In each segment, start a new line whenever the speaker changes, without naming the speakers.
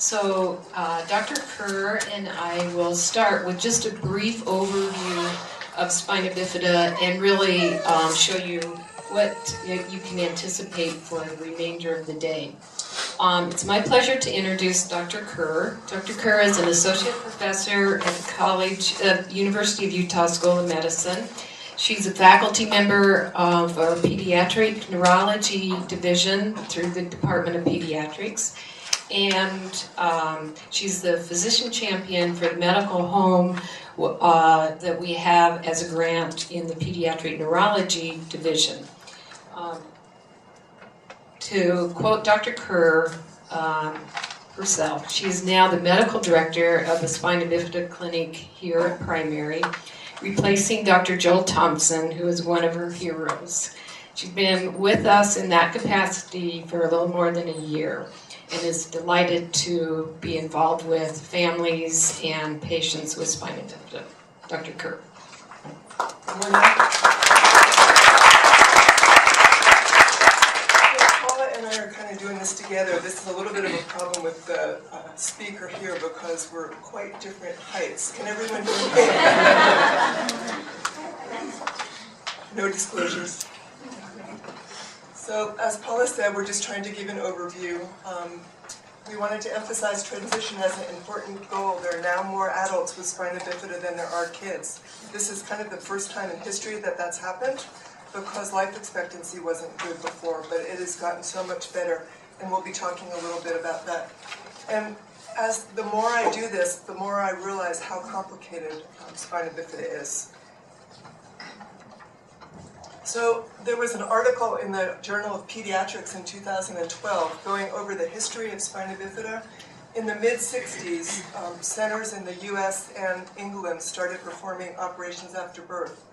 So Dr. Kerr and I will start with just a brief overview of spina bifida and really show you what you can anticipate for the remainder of the day. It's my pleasure to introduce Dr. Kerr. Dr. Kerr is an associate professor at the University of Utah School of Medicine. She's a faculty member of our Pediatric Neurology Division through the Department of Pediatrics. And she's the physician champion for the medical home that we have as a grant in the Pediatric Neurology Division. To quote Dr. Kerr herself, she is now the medical director of the Spina Bifida Clinic here at Primary, replacing Dr. Joel Thompson, who is one of her heroes. She's been with us in that capacity for a little more than a year and is delighted to be involved with families and patients with spina bifida. Dr. Kerr.
Paula and I are kind of doing this together. This is a little bit of a problem with the speaker here because we're quite different heights. Can everyone hear me? No disclosures. So, as Paula said, we're just trying to give an overview. We wanted to emphasize transition as an important goal. There are now more adults with spina bifida than there are kids. This is kind of the first time in history that that's happened because life expectancy wasn't good before, but it has gotten so much better, and we'll be talking a little bit about that. And as the more I do this, the more I realize how complicated spina bifida is. So there was an article in the Journal of Pediatrics in 2012 going over the history of spina bifida. In the mid-60s, centers in the US and England started performing operations after birth.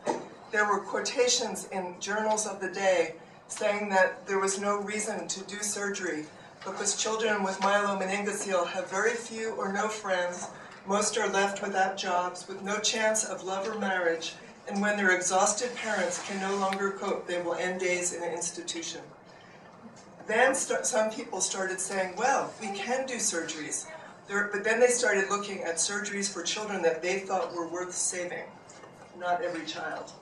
There were quotations in journals of the day saying that there was no reason to do surgery because children with myelomeningocele have very few or no friends, most are left without jobs, with no chance of love or marriage, and when their exhausted parents can no longer cope, they will end days in an institution. Then some people started saying, well, we can do surgeries. But then they started looking at surgeries for children that they thought were worth saving. Not every child.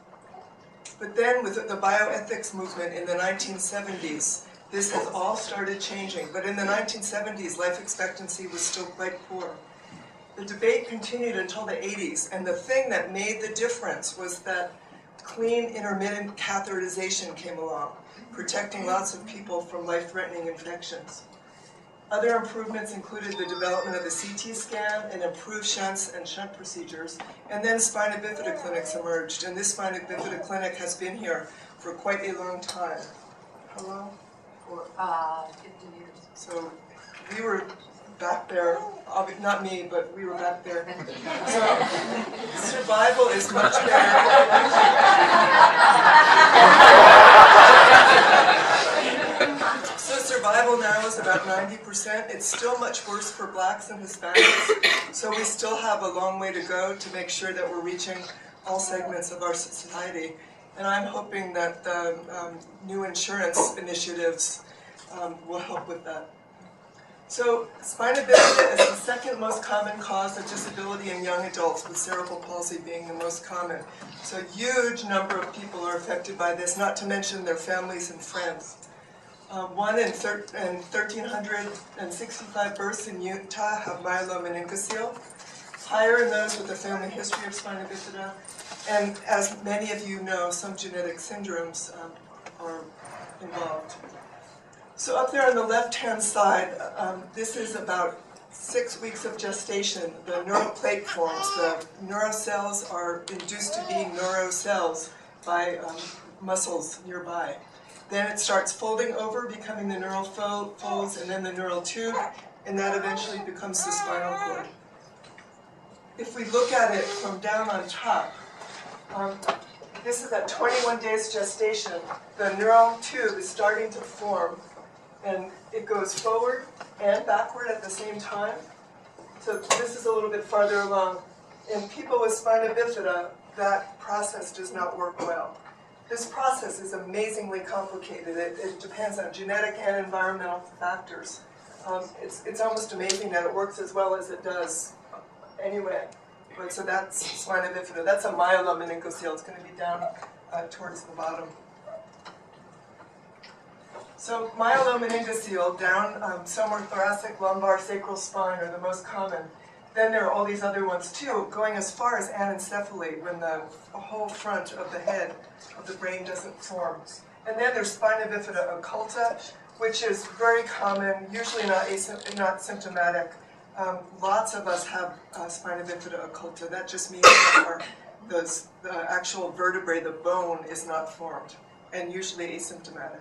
But then with the bioethics movement in the 1970s, this has all started changing. But in the 1970s, life expectancy was still quite poor. The debate continued until the 80s, and the thing that made the difference was that clean intermittent catheterization came along, protecting lots of people from life-threatening infections. Other improvements included the development of the CT scan and improved shunts and shunt procedures, and then spina bifida clinics emerged, and this spina bifida clinic has been here for quite a long time. How long?
For 15 years.
So we were back there, not me, but we were back there. So survival is much better. So survival now is about 90%. It's still much worse for blacks and Hispanics. So we still have a long way to go to make sure that we're reaching all segments of our society. And I'm hoping that the new insurance initiatives will help with that. So spina bifida is the second most common cause of disability in young adults, with cerebral palsy being the most common. So a huge number of people are affected by this, not to mention their families and friends. 1 in 1,365 births in Utah have myelomeningocele, higher in those with a family history of spina bifida. And as many of you know, some genetic syndromes are involved. So up there on the left-hand side, this is about 6 weeks of gestation. The neural plate forms. The neurocells are induced to be neurocells by muscles nearby. Then it starts folding over, becoming the neural folds, and then the neural tube, and that eventually becomes the spinal cord. If we look at it from down on top, this is at 21 days gestation. The neural tube is starting to form, and it goes forward and backward at the same time. So this is a little bit farther along. In people with spina bifida, that process does not work well. This process is amazingly complicated. It depends on genetic and environmental factors. It's almost amazing that it works as well as it does anyway. But so that's spina bifida. That's a myelomeningocele. It's going to be down towards the bottom. So myelomeningocele down somewhere thoracic, lumbar, sacral spine are the most common. Then there are all these other ones too, going as far as anencephaly, when the whole front of the head of the brain doesn't form. And then there's spina bifida occulta, which is very common, usually not symptomatic. Lots of us have spina bifida occulta. That just means that the actual vertebrae, the bone, is not formed, and usually asymptomatic.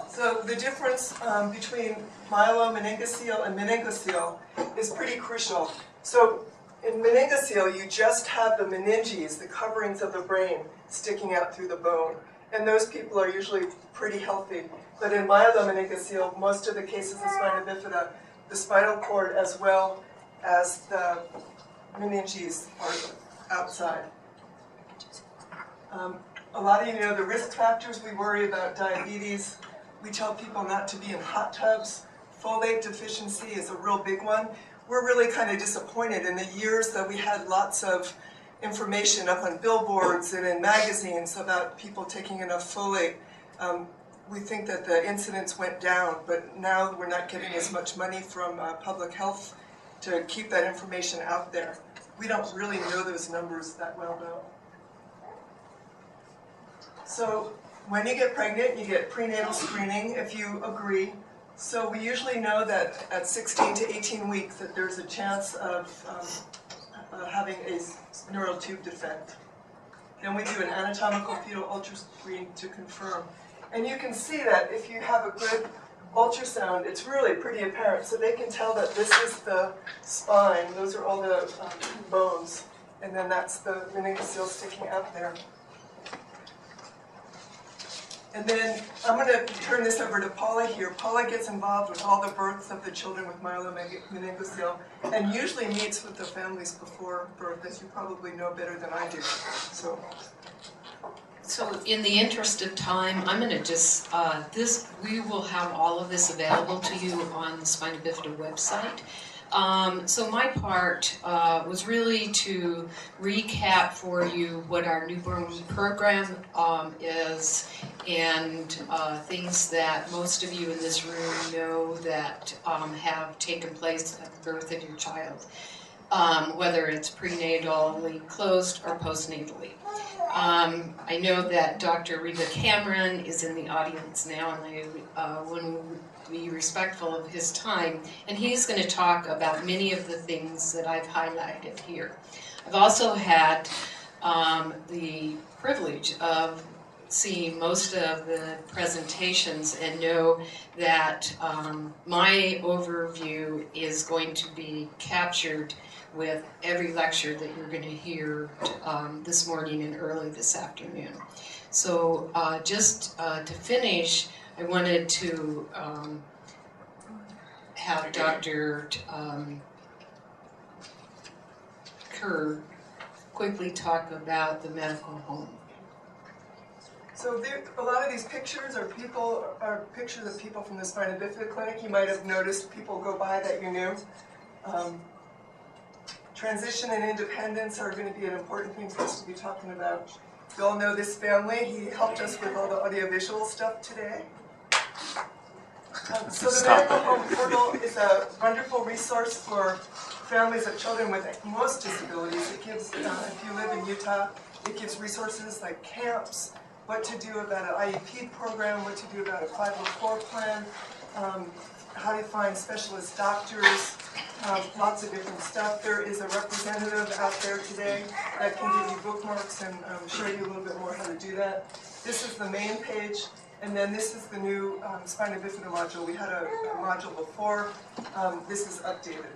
So the difference between myelomeningocele and meningocele is pretty crucial. So in meningocele, you just have the meninges, the coverings of the brain, sticking out through the bone. And those people are usually pretty healthy. But in myelomeningocele, most of the cases of spina bifida, the spinal cord as well as the meninges are outside. A lot of you know the risk factors. We worry about diabetes. We tell people not to be in hot tubs. Folate deficiency is a real big one. We're really kind of disappointed. In the years that we had lots of information up on billboards and in magazines about people taking enough folate, we think that the incidence went down, but now we're not getting as much money from public health to keep that information out there. We don't really know those numbers that well, though. So when you get pregnant, you get prenatal screening, if you agree. So we usually know that at 16 to 18 weeks that there's a chance of having a neural tube defect. Then we do an anatomical fetal ultrasound to confirm. And you can see that if you have a good ultrasound, it's really pretty apparent. So they can tell that this is the spine, those are all the bones, and then that's the meningocele sticking out there. And then I'm going to turn this over to Paula here. Paula gets involved with all the births of the children with myelomeningocele and usually meets with the families before birth, as you probably know better than I do.
So in the interest of time, I'm going to just, we will have all of this available to you on the Spina Bifida website. So my part was really to recap for you what our newborn program is and things that most of you in this room know that have taken place at the birth of your child, whether it's prenatally closed or postnatally. I know that Dr. Reba Cameron is in the audience now, and I want to be respectful of his time, and he's going to talk about many of the things that I've highlighted here. I've also had the privilege of seeing most of the presentations and know that my overview is going to be captured with every lecture that you're going to hear this morning and early this afternoon. So just to finish, I wanted to have Dr. Kerr quickly talk about the medical home.
So a lot of these pictures are pictures of people from the Spina Bifida clinic. You might have noticed people go by that you knew. Transition and independence are going to be an important thing for us to be talking about. You all know this family. He helped us with all the audiovisual stuff today. So the Medical Home Portal is a wonderful resource for families of children with most disabilities. It gives, if you live in Utah, it gives resources like camps, what to do about an IEP program, what to do about a 504 plan, how to find specialist doctors, lots of different stuff. There is a representative out there today that can give you bookmarks and show you a little bit more how to do that. This is the main page, and then this is the new Spina Bifida module. We had a module before. This is updated.